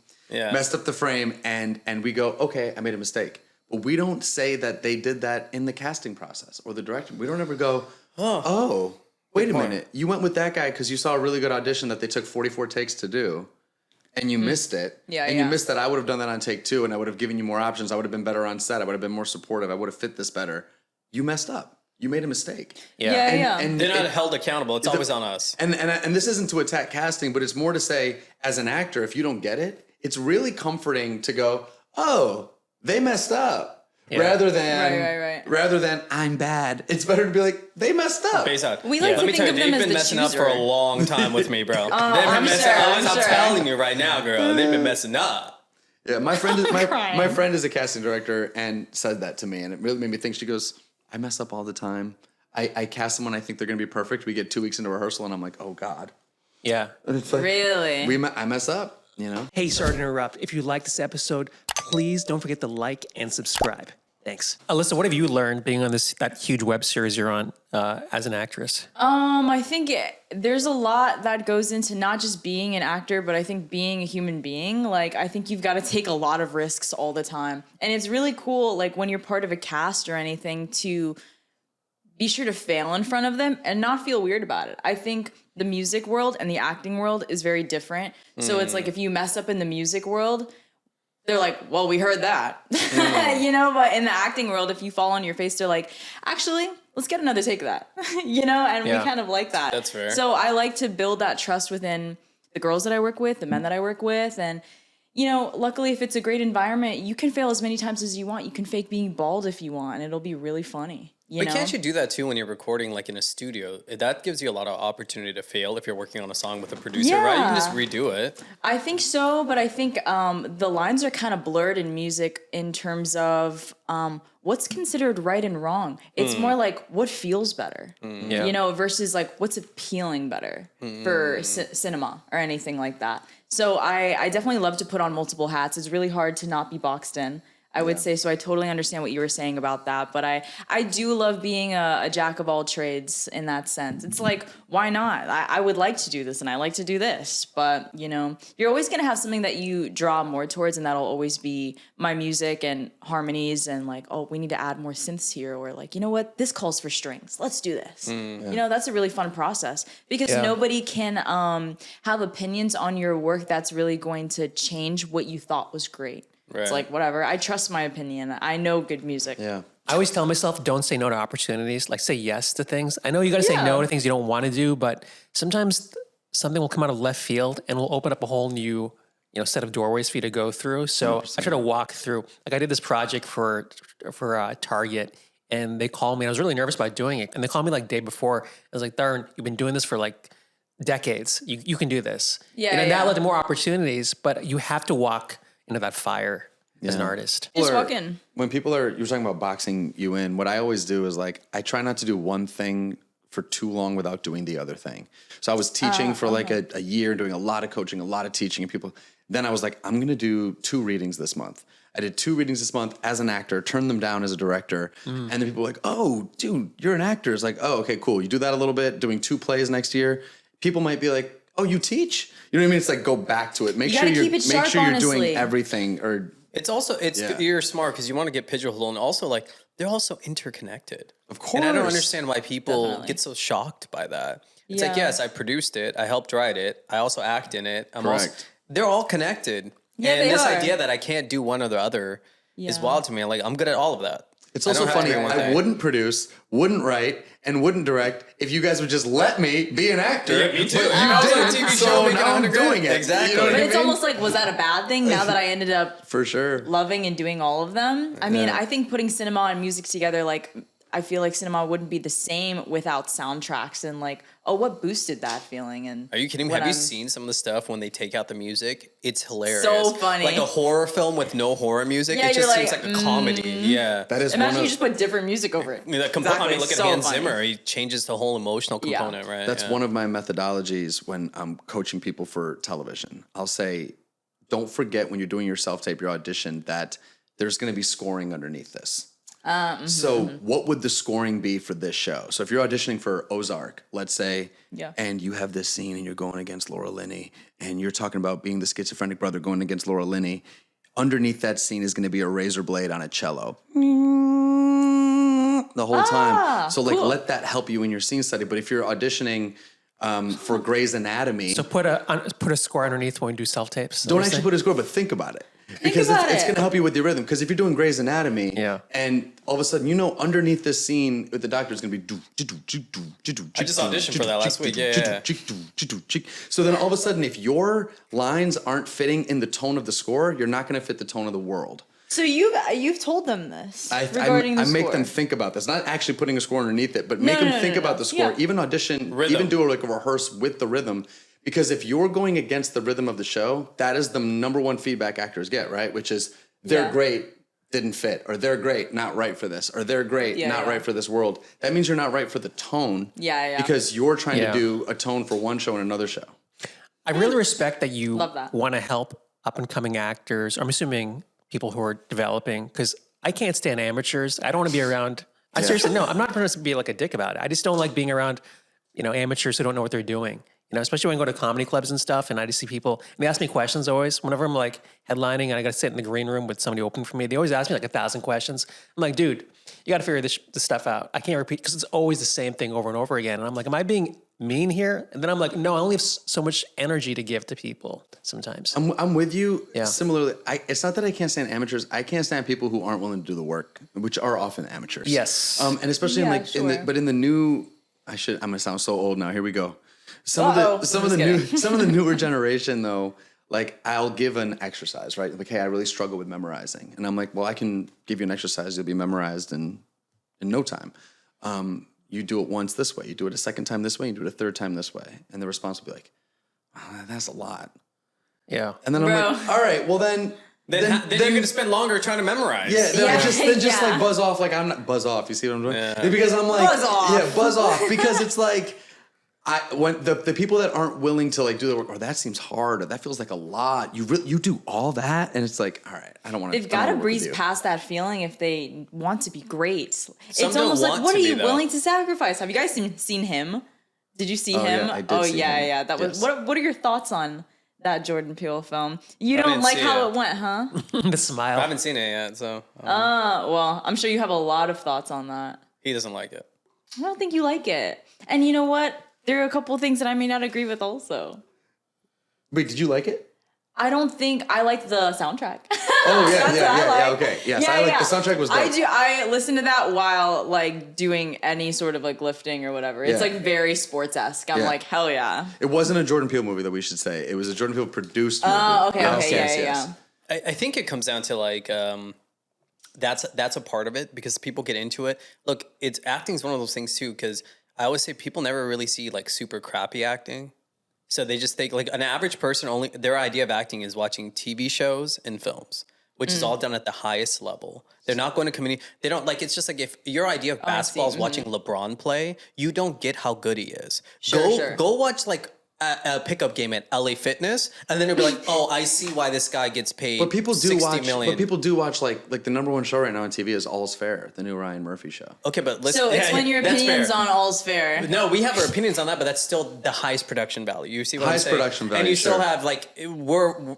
and we go, okay, I made a mistake. But we don't say that they did that in the casting process or the direction. We don't ever go, oh, wait a minute. You went with that guy because you saw a really good audition that they took 44 takes to do. And you missed it. You missed that. I would have done that on take 2, and I would have given you more options. I would have been better on set. I would have been more supportive. I would have fit this better. You messed up. You made a mistake. yeah. And They're not held accountable. It's always on us. And this isn't to attack casting, but it's more to say, as an actor, if you don't get it, it's really comforting to go, oh, they messed up. Yeah. Rather than Right. rather than I'm bad. It's better to be like, they messed up. Behzad, We like to let me think tell you, of them they've as been the messing up chooser. for a long time with me, bro. They've been I'm messing sure, up. I'm I'm sure. telling you right now, girl. They've been messing up. Yeah, my friend is crying. my friend is a casting director and said that to me, and it really made me think. She goes, I mess up all the time. I cast someone I think they're gonna be perfect. We get 2 weeks into rehearsal, and I'm like, oh God. Yeah. And it's like, Really? I mess up, you know? Hey, sorry to interrupt. If you like this episode, please don't forget to like and subscribe. Thanks. Alyssa, what have you learned being on that huge web series you're on as an actress? I think there's a lot that goes into not just being an actor, but I think being a human being. Like, I think you've got to take a lot of risks all the time. And it's really cool, like, when you're part of a cast or anything, to be sure to fail in front of them and not feel weird about it. I think the music world and the acting world is very different. So it's like if you mess up in the music world, they're like, well, we heard that, you know, but in the acting world, if you fall on your face, they're like, actually, let's get another take of that, you know, and we kind of like that. That's fair. So I like to build that trust within the girls that I work with, the men that I work with. And, you know, luckily, if it's a great environment, you can fail as many times as you want. You can fake being bald if you want, and it'll be really funny. You But know? can't you do that too when you're recording like in a studio? That gives you a lot of opportunity to fail if you're working on a song with a producer, right? You can just redo it. I think so, but I think the lines are kind of blurred in music in terms of what's considered right and wrong. It's more like what feels better, Yeah. you know, versus like what's appealing better for cinema or anything like that. So I definitely love to put on multiple hats. It's really hard to not be boxed in. I would say so. I totally understand what you were saying about that, but I do love being a jack of all trades in that sense. It's like, why not? I would like to do this and I like to do this, but you know, you're always going to have something that you draw more towards, and that'll always be my music and harmonies and like, oh, we need to add more synths here, or like, you know what, this calls for strings. Let's do this. You know, that's a really fun process because nobody can have opinions on your work that's really going to change what you thought was great. Right. It's like, whatever. I trust my opinion. I know good music. Yeah. I always tell myself, don't say no to opportunities. Like, say yes to things. I know you got to say no to things you don't want to do, but sometimes something will come out of left field and will open up a whole new, set of doorways for you to go through. So 100%. I try to walk through. Like, I did this project for Target, and they called me. And I was really nervous about doing it, and they called me like day before. I was like, Tarun, you've been doing this for like decades. You can do this. And that led to more opportunities, but you have to walk into that fire as an artist. Just walk in. When people are, you're talking about boxing you in, what I always do is like, I try not to do one thing for too long without doing the other thing. So I was teaching for like a year, doing a lot of coaching, a lot of teaching, and then I was like, I'm going to do 2 readings this month. I did 2 readings this month as an actor, turned them down as a director. And then people were like, oh, dude, you're an actor. It's like, oh, okay, cool. You do that a little bit, doing 2 plays next year. People might be like, oh, you teach? You know what I mean? It's like, go back to it. Make sure you're doing everything. Or you're smart because you want to get pigeonholed, and also like they're also interconnected. Of course. And I don't understand why people get so shocked by that. It's like, yes, I produced it, I helped write it, I also act in it. They're all connected. Yeah, and this are. idea that I can't do one or the other is wild to me. Like, I'm good at all of that. It's also funny. I wouldn't produce, wouldn't write, and wouldn't direct if you guys would just let me be an actor. Yeah, me too. I was on a TV show, making now I'm 100 doing it. Exactly. You know what But I it's mean? almost like, was that a bad thing now that I ended up For sure. loving and doing all of them? I mean, I think putting cinema and music together, like, I feel like cinema wouldn't be the same without soundtracks and like, oh, what boosted that feeling? And are you kidding me? Have you seen some of the stuff when they take out the music? It's hilarious. So funny. Like a horror film with no horror music. Yeah, it just you're seems like, like a comedy. Yeah. That is imagine you just put different music over it. I mean, look at So Hans funny. Zimmer. He changes the whole emotional component, right? That's one of my methodologies when I'm coaching people for television. I'll say, don't forget when you're doing your self-tape, your audition, that there's going to be scoring underneath this. So what would the scoring be for this show? So if you're auditioning for Ozark, let's say, and you have this scene and you're going against Laura Linney, and you're talking about being the schizophrenic brother going against Laura Linney, underneath that scene is going to be a razor blade on a cello. The whole time. So like, let that help you in your scene study. But if you're auditioning for Grey's Anatomy. So put a score underneath when you do self-tapes. Don't actually put a score, but think about it. Because it's going to help you with your rhythm. Because if you're doing Grey's Anatomy, and all of a sudden, underneath this scene with the doctor is going to be. I just auditioned for that last week. Yeah. So then all of a sudden, if your lines aren't fitting in the tone of the score, you're not going to fit the tone of the world. So you've told them this regarding the I score. make them think about this, not actually putting a score underneath it, but make them think about the score. Yeah. Even audition, Rhythm. even do like a rehearse with the rhythm. Because if you're going against the rhythm of the show, that is the number one feedback actors get, right? Which is they're great, didn't fit, or they're great, not right for this, or they're great, not right for this world. That means you're not right for the tone. Because you're trying to do a tone for one show and another show. I really respect that you Love that. want to help up and coming actors. I'm assuming people who are developing, because I can't stand amateurs. I don't want to be around. I seriously, no, I'm not trying to be like a dick about it. I just don't like being around, amateurs who don't know what they're doing. Especially when I go to comedy clubs and stuff, and I just see people, and they ask me questions always. Whenever I'm like headlining and I got to sit in the green room with somebody open for me, they always ask me like 1,000 questions. I'm like, dude, you got to figure this stuff out. I can't repeat because it's always the same thing over and over again. And I'm like, am I being mean here? And then I'm like, no, I only have so much energy to give to people sometimes. I'm with you. Similarly, it's not that I can't stand amateurs. I can't stand people who aren't willing to do the work, which are often amateurs. Yes. And especially in the new, I'm gonna sound so old now. Here we go. Some of the newer generation though, like I'll give an exercise, right? Like, hey, I really struggle with memorizing. And I'm like, well, I can give you an exercise. You'll be memorized in no time. you do it once this way, you do it a second time this way, you do it a third time this way. And the response will be like, oh, that's a lot. Yeah. And then I'm like, all right, well then Then you're going to spend longer trying to memorize. Yeah, just like buzz off. Like I'm not buzz off. You see what I'm doing? Yeah. Because I'm like, Buzz off. yeah, buzz off. Because it's like, when the people that aren't willing to like do the work, or that seems hard, or that feels like a lot. You do all that, and it's like, all right, I don't want to. They've got to breeze past that feeling if they want to be great. Some It's don't almost like, want what to are be, you though. willing to sacrifice? Have you guys seen him? Did you see Oh, him? yeah, I did see him. yeah. That was. Yes. What are your thoughts on that Jordan Peele film? You I don't didn't like see how it. it went, huh? The I smile. haven't seen it yet, so Well, I'm sure you have a lot of thoughts on that. he doesn't like it. I don't think you like it. And you know what? There are a couple of things that I may not agree with also. Wait, did you like it? I don't think I like the soundtrack. Oh yeah, That's what I like. okay. Yes, I like the soundtrack was dope. I listen to that while like doing any sort of like lifting or whatever. It's Yeah. like very sports-esque. I'm Yeah. like, hell yeah. It wasn't a Jordan Peele movie that we should say. It was a Jordan Peele produced movie. Oh, okay, Yes, okay, yes. yeah. I think it comes down to like that's a part of it because people get into it. Look, it's acting is one of those things too because I always say people never really see like super crappy acting. So they just think like an average person only their idea of acting is watching TV shows and films, which is all done at the highest level. They're not going to community. They don't like it's just like if your idea of basketball is watching LeBron play, you don't get how good he is. Sure. Go watch like a pickup game at LA Fitness, and then it'll be like, oh, I see why this guy gets paid. But people do 60 watch. million. But people do watch like the number one show right now on TV is All's Fair, the new Ryan Murphy show. Okay, but let's So explain your that's opinions fair. on All's Fair. No, we have our opinions on that, but that's still the highest production value. You see what Highest I'm saying? production value, and you still sure. have like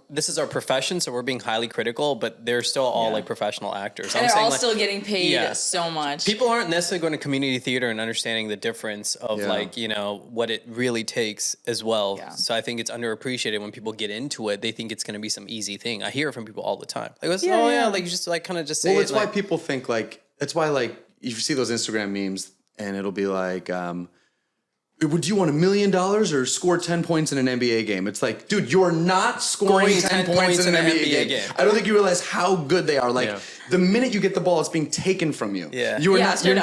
this is our profession, so we're being highly critical, but they're still all like professional actors. And I'm they're saying all like, still getting paid Yeah. so much. people aren't necessarily going to community theater and understanding the difference of Yeah. like what it really takes as well. Yeah. So I think it's underappreciated when people get into it. They think it's going to be some easy thing. I hear it from people all the time. Like, like you just like kind of just say. Well, it, it's why like, people think like it's why like you see those Instagram memes and it'll be like, would you want $1 million or score 10 points in an NBA game? It's like, dude, you're not scoring 10 points in an NBA game. I don't think you realize how good they are. Like the minute you get the ball, it's being taken from you. Yeah. You are Yeah, not. straight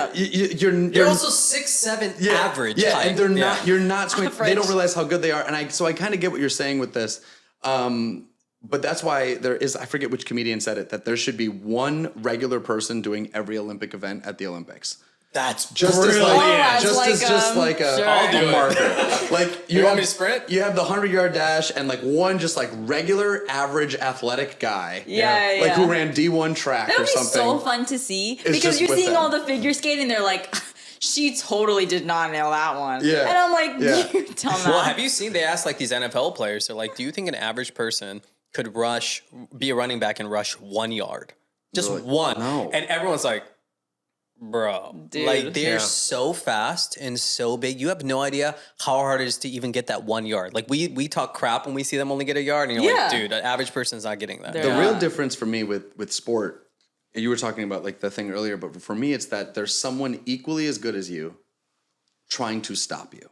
You're, up. you're also 6'7" average. Yeah, type. and they're not. You're not scoring. They Average. don't realize how good they are. And I kind of get what you're saying with this. But that's why there is. I forget which comedian said it that there should be one regular person doing every Olympic event at the Olympics. That's Just as brilliant. like, That's just like a, sure. I'll do a it. marker. Like You want me to sprint? You have the 100-yard dash and like one just like regular average athletic guy. Yeah, Like yeah. who ran D1 track That or would be something. so fun to see because just you're with seeing them. all the figure skating. They're like, she totally did not nail that one. Yeah. And I'm like, Yeah. you dumbass. Well, have you seen? They asked like these NFL players. They're like, do you think an average person could be a running back and rush 1 yard, just Really? one? No. And everyone's like, bro, Dude. like they're Yeah. so fast and so big. You have no idea how hard it is to even get that 1 yard. Like we talk crap when we see them only get a yard, and you're Yeah. like, dude, an average person's not getting that. They're The Yeah. real difference for me with sport, you were talking about like the thing earlier, but for me, it's that there's someone equally as good as you trying to stop you.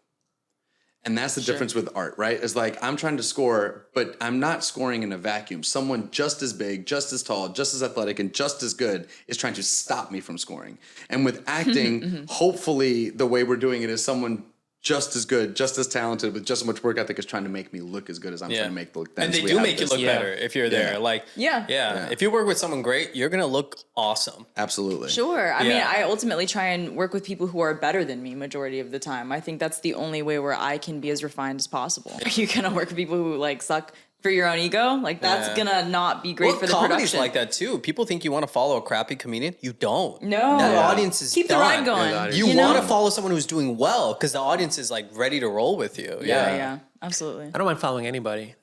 And that's the difference with art, right? It's like I'm trying to score, but I'm not scoring in a vacuum. Someone just as big, just as tall, just as athletic, and just as good is trying to stop me from scoring. And with acting, hopefully the way we're doing it is someone just as good, just as talented, with just as much work ethic is trying to make me look as good as I'm trying to make the look. And they do make you look better if you're there. Like, Yeah. If you work with someone great, you're gonna look awesome. Absolutely. Sure. I mean, Yeah. I ultimately try and work with people who are better than me majority of the time. I think that's the only way where I can be as refined as possible. Are you gonna work with people who like suck for your own ego? Like that's gonna not be great for the comedy's production. like that too. People think you want to follow a crappy comedian. You don't. No. The Yeah. audience is Keep the done. ride going. Yeah, the You, know? want to follow someone who's doing well because the audience is like ready to roll with you. Yeah, absolutely. I don't mind following anybody.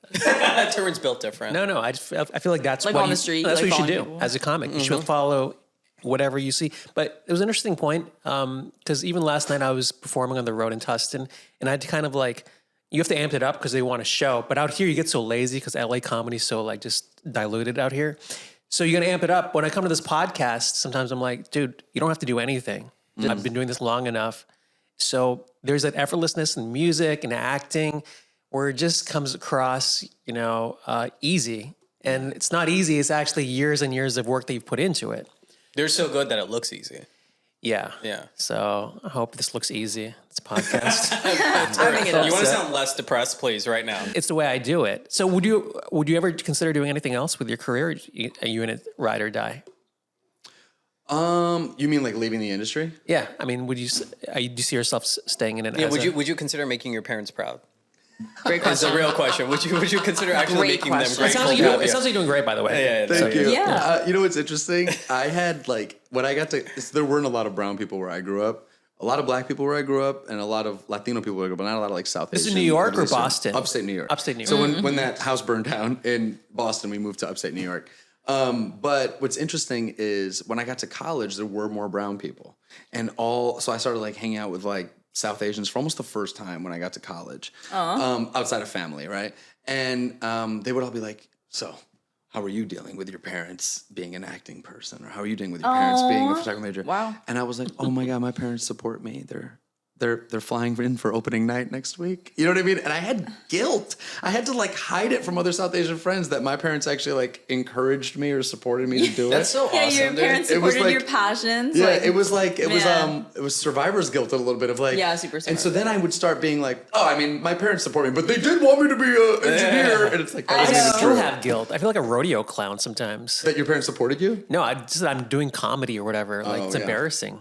Tarun's built different. No, I feel like that's Like what on the street, That's like what you should do following people. as a comic. You should follow whatever you see. But it was an interesting point because even last night I was performing on the road in Tustin, and I had to kind of like you have to amp it up because they want to show. But out here you get so lazy because LA comedy's so like just diluted out here. So you're gonna amp it up. When I come to this podcast, sometimes I'm like, dude, you don't have to do anything. I've been doing this long enough. So there's that effortlessness in music and acting where it just comes across, easy. And it's not easy. It's actually years and years of work that you've put into it. They're so good that it looks easy. Yeah. Yeah. So I hope this looks easy. This podcast. You want to sound less depressed, please, right now. It's the way I do it. So would you ever consider doing anything else with your career? Are you in it ride or die? You mean like leaving the industry? Yeah. I mean, do you see yourself staying in it? Yeah, as would you consider making your parents proud? Great That's question. a real question. Would you consider actually Great making them question. It grateful? sounds like to have it you? sounds like you're doing great, by the way. Yeah, Thank you. Yeah. You know what's interesting? I had like when I got to there weren't a lot of brown people where I grew up. A lot of black people where I grew up, and a lot of Latino people where I grew up, but not a lot of like South Asian. This is New York Middle or Eastern. Boston? Upstate New York. Upstate New York. So when that house burned down in Boston, we moved to upstate New York. But what's interesting is when I got to college, there were more brown people, so I started like hanging out with like South Asians for almost the first time when I got to college, outside of family, right? And they would all be like, "So, how are you dealing with your parents being an acting person, or how are you dealing with your parents being a photography major?" Wow. And I was like, "Oh my god, my parents support me. They're flying in for opening night next week." You know what I mean? And I had guilt. I had to like hide it from other South Asian friends that my parents actually like encouraged me or supported me to do it. That's so awesome. Yeah, your dude. parents It was supported like- your passions. Yeah, like, it was man. it was survivor's guilt a little bit of like Yeah, super And so then I would start being like, oh, I mean, my parents support me, but they did want me to be an engineer, and it's like that I wasn't know. even I still true. have guilt. I feel like a rodeo clown sometimes. That your parents supported you? No, I'm doing comedy or whatever. Like it's yeah. embarrassing.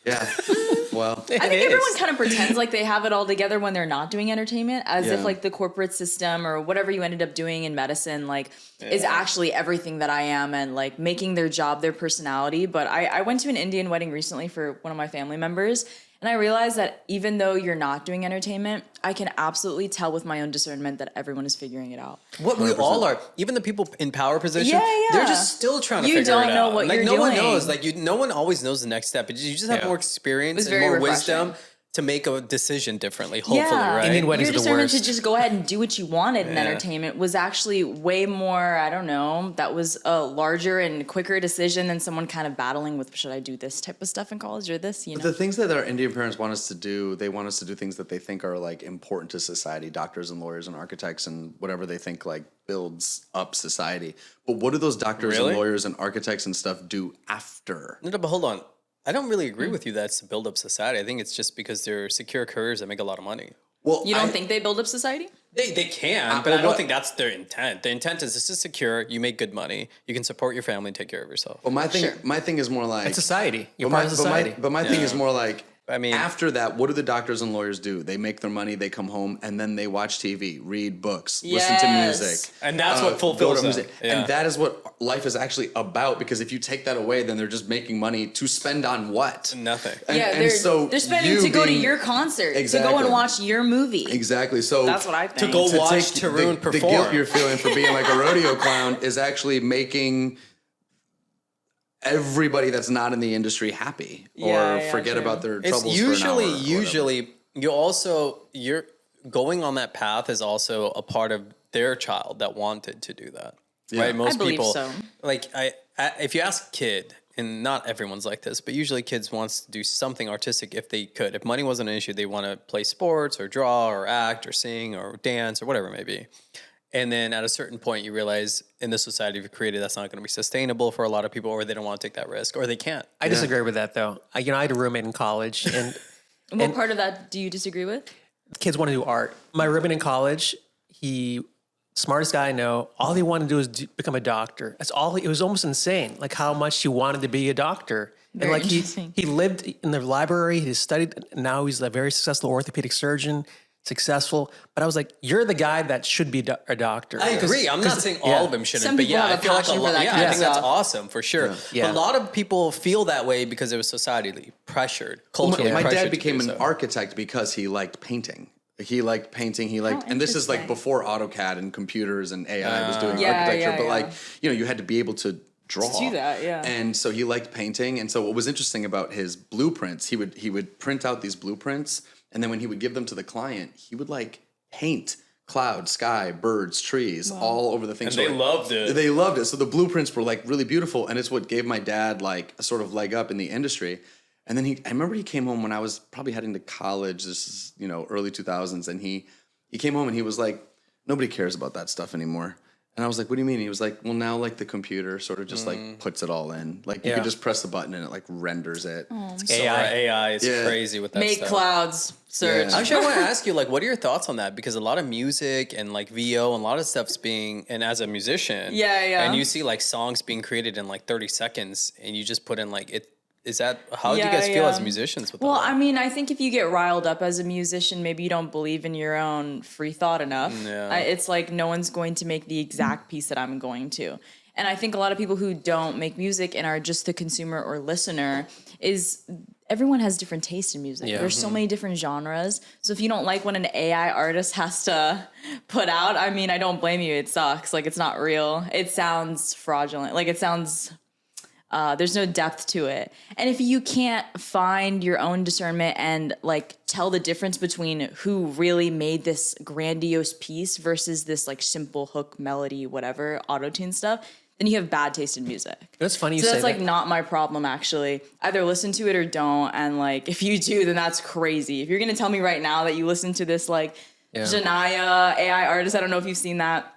Yeah. Well, I think everyone kind of pretends like they have it all together when they're not doing entertainment, as if Yeah. like the corporate system or whatever you ended up doing in medicine, like is actually everything that I am, and like making their job their personality. But I went to an Indian wedding recently for one of my family members, and I realized that even though you're not doing entertainment, I can absolutely tell with my own discernment that everyone is figuring it out. What we all are, even the people in power positions, Yeah. they're just still trying to You figure it out. don't know what like you're no one doing. knows. Like no one always knows the next step. You just have Yeah. more experience It's and very more refreshing. wisdom to make a decision differently. Hopefully, Yeah. right? Indian weddings Your are the discernment to worst. just go ahead and do what you wanted in Yeah. entertainment was actually way more, I don't know, that was a larger and quicker decision than someone kind of battling with, should I do this type of stuff in college or this, you know? the things that our Indian parents want us to do, they want us to do things that they think are like important to society, doctors and lawyers and architects and whatever they think like builds up society. But what do those doctors Really? and lawyers and architects and stuff do after? No, but hold on. I don't really agree with you that it's to build up society. I think it's just because they're secure careers that make a lot of money. Well, You don't think they build up society? They can, but well, I don't what- think that's their intent. The intent is this is secure, you make good money, you can support your family and take care of yourself. Well, my thing, Sure. my thing is more like It's society. You're But part of society. my thing is more like, I mean- after that, what do the doctors and lawyers do? They make their money, they come home, and then they watch TV, read books, listen to Yes. music. And that's what go fulfills to them. music. Yeah. And that is what life is actually about, because if you take that away, then they're just making money to spend on what? Nothing. And, Yeah, and so they're spending you to go to being- your concert, to go Exactly. and watch your movie. Exactly. So That's what I think. To go to watch take Tarun the perform. guilt you're feeling for being like a rodeo clown is actually making everybody that's not in the industry happy, or Yeah, forget true. about their It's troubles for an hour or whatever. usually you're going on that path is also a part of their child that wanted to do that. Right? Most I believe people so. like I if you ask a kid, and not everyone's like this, but usually kids wants to do something artistic if they could. If money wasn't an issue, they want to play sports or draw or act or sing or dance or whatever it may be. And then at a certain point, you realize in the society you've created, that's not going to be sustainable for a lot of people, or they don't want to take that risk, or they can't. I disagree with that though. I had a roommate in college, and And what part of that do you disagree with? kids want to do art. My roommate in college, he smartest guy I know. All he wanted to do was become a doctor. That's all. It was almost insane, like how much he wanted to be a doctor. Very and like interesting. he lived in the library. He studied. Now he's a very successful orthopedic surgeon. Successful, but I was like, "You're the guy that should be a doctor." I agree. I'm not saying all of them shouldn't, Some but people yeah, have I a feel like a passion for lot. that Yeah, kind I of think that's stuff. awesome for sure. Yeah. But a lot of people feel that way because it was societally pressured, Well, culturally my pressured. dad to became do an so. architect because he liked painting. He liked painting. He liked, and this is like interesting. before AutoCAD and computers and AI was doing Yeah, architecture. yeah, but yeah. like, you had to be able to draw. To do that, yeah. And so he liked painting. And so what was interesting about his blueprints, he would print out these blueprints, and then when he would give them to the client, he would like paint cloud, sky, birds, trees, all over the thing. And So they like, loved it. They loved it. So the blueprints were like really beautiful, and it's what gave my dad like a sort of leg up in the industry. And then I remember he came home when I was probably heading to college. This is, early 2000s. And he came home and he was like, nobody cares about that stuff anymore. And I was like, what do you mean? He was like, well, now like the computer sort of just like puts it all in. Like you could just press the button and it like renders it. AI is crazy with that Make stuff. clouds, search. Yeah. Actually, I want to ask you, like, what are your thoughts on that? Because a lot of music and like VO and a lot of stuff's being, and as a musician, and you see like songs being created in like 30 seconds, and you just put in like it. Is that how do you guys feel as musicians with Well, all that? I mean, I think if you get riled up as a musician, maybe you don't believe in your own free thought enough. Yeah. It's like no one's going to make the exact piece that I'm going to. And I think a lot of people who don't make music and are just the consumer or listener is everyone has different taste in music. Yeah. There's so many different genres. So if you don't like what an AI artist has to put out, I mean, I don't blame you. It sucks. Like, it's not real. It sounds fraudulent. Like, it sounds... there's no depth to it. And if you can't find your own discernment and like tell the difference between who really made this grandiose piece versus this like simple hook, melody, whatever, auto-tune stuff, then you have bad taste in music. It's funny you So say that's like that. not my problem, actually. Either listen to it or don't. And like, if you do, then that's crazy. If you're going to tell me right now that you listen to this like 𝐮𝐬𝐫𝐫 AI artist, I don't know if you've seen that.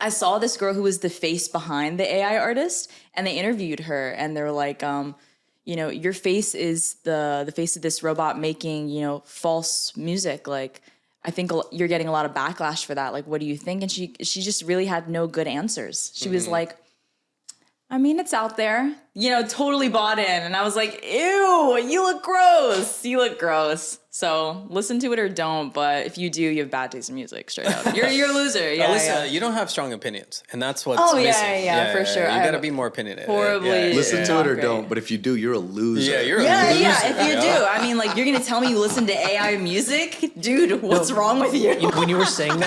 I saw this girl who was the face behind the AI artist, and they interviewed her, and they were like, you know, your face is the face of this robot making, you know, false music. Like, I think you're getting a lot of backlash for that. Like, what do you think? And she just really had no good answers. She was like, I mean, it's out there, you know, totally bought in. And I was like, ew, you look gross. You look gross. So listen to it or don't. But if you do, you have bad taste in music, straight up. You're a loser. Yeah, Alyssa, you don't have strong opinions, and that's what's Oh, yeah, missing. yeah, for sure. You I got to be more opinionated. horribly- Listen to not it or great. don't, but if you do, you're a loser. Yeah, you're a Yeah, loser. yeah, if you do. I mean, like, you're going to tell me you listen to AI music? Dude, what's wrong with you? When you were saying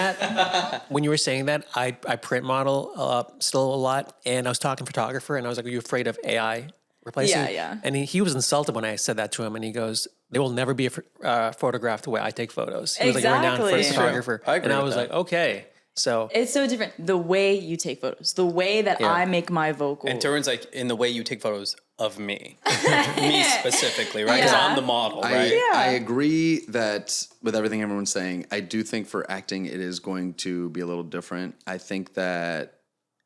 that, I print model still a lot, and I was talking to a photographer, and I was like, "Are you afraid of AI replacing?" Yeah, yeah. And he was insulted when I said that to him, and he goes, "They will never be photographed the way I take photos." He was like a renowned Exactly. photographer, I agree and I with was that. like, "Okay." So It's so different. The way you take photos, the way that I make my vocal. And Tarun's like in the way you take photos of me, me specifically, right? Because Yeah. I'm the model, right? I agree that with everything everyone's saying, I do think for acting it is going to be a little different. I think that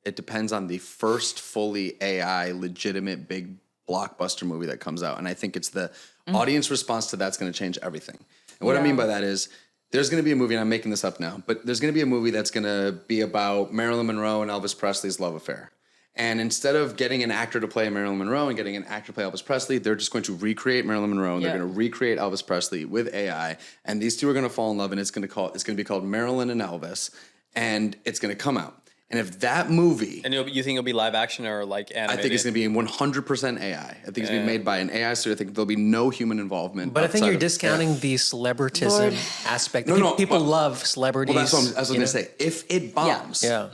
it depends on the first fully AI legitimate big blockbuster movie that comes out. And I think it's the audience response to that's going to change everything. And what I mean by that is there's going to be a movie, and I'm making this up now, but there's going to be a movie that's going to be about Marilyn Monroe and Elvis Presley's love affair. And instead of getting an actor to play Marilyn Monroe and getting an actor to play Elvis Presley, they're just going to recreate Marilyn Monroe and they're going to recreate Elvis Presley with AI. And these two are going to fall in love, and it's going to be called Marilyn and Elvis, and it's going to come out. And if that movie, And you think it'll be live action or like animated? I think it's going to be 100% AI. I think it's going to be made by an AI studio. I think there'll be no human involvement. but I think outside you're of- discounting the celebritism Lord. aspect. No, People well- love celebrities. Well, that's what I was you going know? to say. If it bombs, Yeah.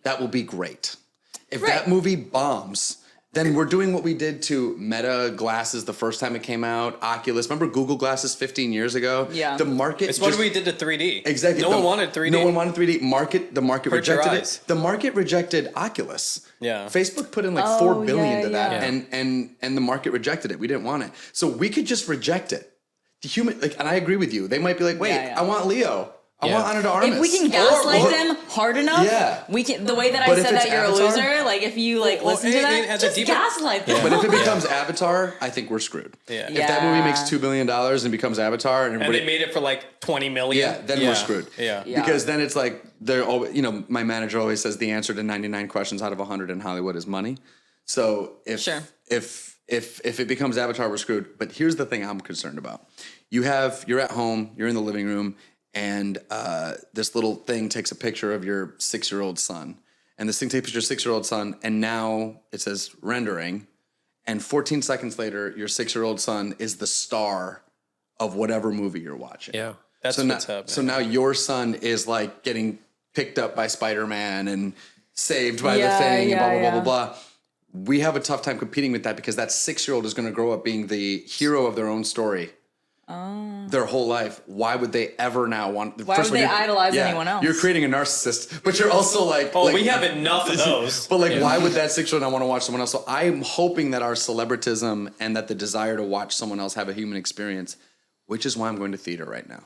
that will be great. If that movie bombs, then we're doing what we did to Meta glasses the first time it came out. Oculus, remember Google glasses 15 years ago? Yeah. The market It's what we did to 3D. Exactly. No one wanted 3D. No one wanted 3D. The market Hurt your rejected eyes. it. The market rejected Oculus. Yeah. Facebook put in like $4 billion to that, yeah. and the market rejected it. We didn't want it, so we could just reject it. The human, like, and I agree with you. They might be like, wait, Yeah, yeah. I want Leo. I Yeah. want Ana de Armas. If we can gaslight Or- them hard enough, Yeah. we can. The way that But I if said it's that you're Avatar- a loser, like if you like listen to and that, as a just deeper- gaslight them. But if it becomes Avatar, I think we're screwed. Yeah. If that movie makes $2 billion and becomes Avatar, and And everybody, they made it for like 20 million. yeah, then we're screwed. Yeah. Yeah. Because then it's like they're always, my manager always says the answer to 99 questions out of 100 in Hollywood is money. So if it becomes Avatar, we're screwed. But here's the thing I'm concerned about. You're at home, you're in the living room, and this little thing takes a picture of your 6-year-old son. And this thing takes your 6-year-old son, and now it says rendering. And 14 seconds later, your 6-year-old son is the star of whatever movie you're watching. Yeah. That's what's happening. So now your son is like getting picked up by Spider-Man and saved by the thing and blah, blah, blah, blah, blah. We have a tough time competing with that because that 6-year-old is going to grow up being the hero of their own story. Their whole life. Why would they ever now want? Why would they idolize anyone else? You're creating a narcissist, but you're also like, Oh, like, we have enough of those. But like, why would that 6-year-old not want to watch someone else? So I'm hoping that our celebritism and that the desire to watch someone else have a human experience, which is why I'm going to theater right now.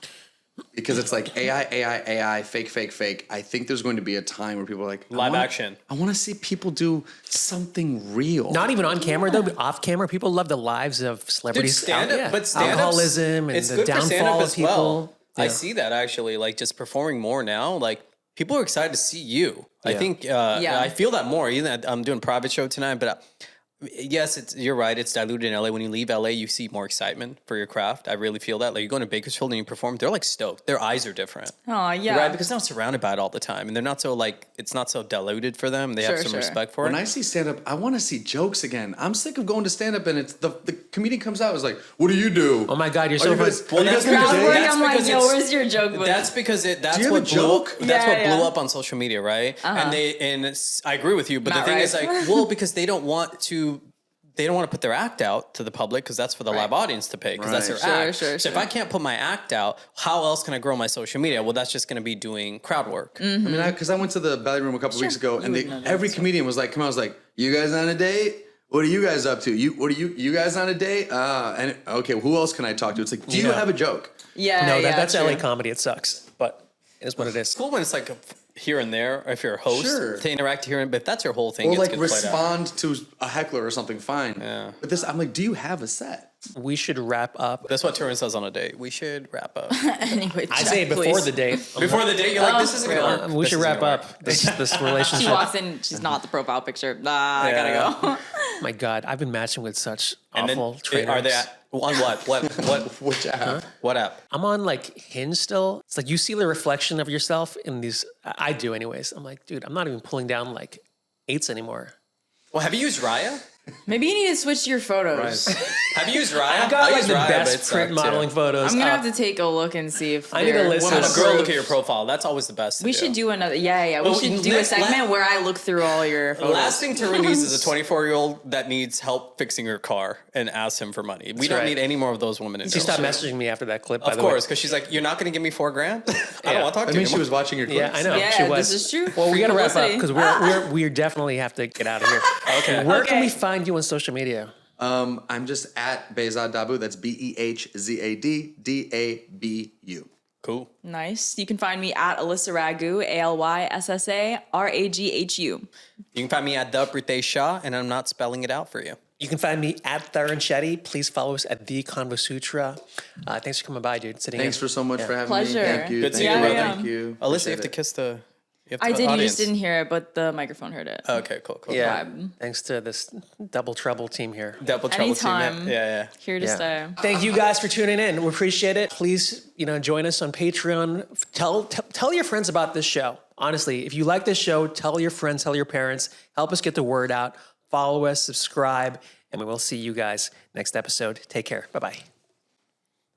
because it's like AI, fake. I think there's going to be a time where people are like, Live action. I want to see people do something real. Not even on camera though, but off camera. People love the lives of Dude, celebrities. stand-up, but stand-ups, alcoholism and it's the good for stand-up downfall of as well. people. I see that actually, like just performing more now. Like people are excited to see you. I think, I feel that more. Even I'm doing a private show tonight, but yes, you're right. It's diluted in LA. When you leave LA, you see more excitement for your craft. I really feel that. Like you go to Bakersfield and you perform, they're like stoked. Their eyes are different. Oh yeah. Right, because they're not surrounded by it all the time, and they're not so like it's not so diluted for them. They have some respect for it. When I see stand up, I want to see jokes again. I'm sick of going to stand up and it's the comedian comes out is like, "What do you do?" Oh my God, you're Are so you guys, funny. are you guys Crowd gonna work, date? I'm like, because yo, it's- where's your joke? That's because that's you have what a blew joke? that's what Yeah. blew up on social media, right? I agree with you, but Not the thing right. is like, well, because they don't want to put their act out to the public because that's for the live audience to pay because that's their Right. act. So if I can't put my act out, how else can I grow my social media? Well, that's just going to be doing crowd work. I mean, because I went to the Belly Room a couple weeks ago, and every comedian was like, "Come on," I was like, "You guys on a date? What are you guys up to? You guys on a date? And okay, who else can I talk to?" It's like, do you have a joke? Yeah. No, yeah, that's true. LA comedy. It sucks, but it is what it is. It's cool when it's like here and there, if you're a host, Sure. to interact here, but if that's your whole thing, Or it's like good played out. respond to a heckler or something. Fine. Yeah. But this, I'm like, do you have a set? We should wrap up. That's what Tarun says on a date. We should wrap up. Anyway, I say it before the date. Before the date, you're like, this isn't going to work. We This should isn't wrap gonna work. up this She relationship. walks in, she's not the profile picture. I gotta go. My God, I've been matching with such And awful then trainers. are they on what? Which app? What app? I'm on like Hinge still. It's like you see the reflection of yourself in these. I do anyways. I'm like, dude, I'm not even pulling down like 8s anymore. Well, have you used Raya? Maybe you need to switch your photos. Have you used Raya? I got like use the Raya, but best it print sucked, too. modeling photos. I'm gonna up. have to take a look and see if I need a list Have of a girl look at your profile. That's always the best. We should do another. Yeah. We Well, should do a next- segment where I look through all your The photos. last thing Tarun needs is a 24-year-old that needs help fixing her car and asks him for money. We don't right. need any more of those women in She her stopped life. messaging me after that clip. By Of the way. course, because she's like, you're not going to give me $4,000? I don't want to talk to I you mean, she anymore. was watching your clips. Yeah, I know. Yeah, she was. this is true. Well, we got to wrap up Publicity. because we definitely have to get out of here. Okay. Where can Okay. we find you on social media? I'm just at Behzad Dabu. That's BEHZADDABU. Cool. Nice. You can find me at Alyssa Raghu, ALYSSARAGHU. You can find me at the Pritesh Shah, and I'm not spelling it out for you. You can find me at Tarun Shetty. Please follow us at 𝐷_Sutra. Thanks for coming by, dude. Sitting Thanks in. for so much for having Pleasure. me. Thank you. Good Thank seeing you, you. brother. Thank you. Alyssa, you Appreciate have to it. kiss the I did. You audience. just didn't hear it, but the microphone heard it. Okay, cool. Yeah. Vibe. Thanks to this double trouble team here. Double trouble team. Anytime. Yeah. Here to stay. Thank you guys for tuning in. We appreciate it. Please, join us on Patreon. Tell your friends about this show. Honestly, if you like this show, tell your friends, tell your parents. Help us get the word out. Follow us, subscribe, and we will see you guys next episode. Take care. Bye-bye.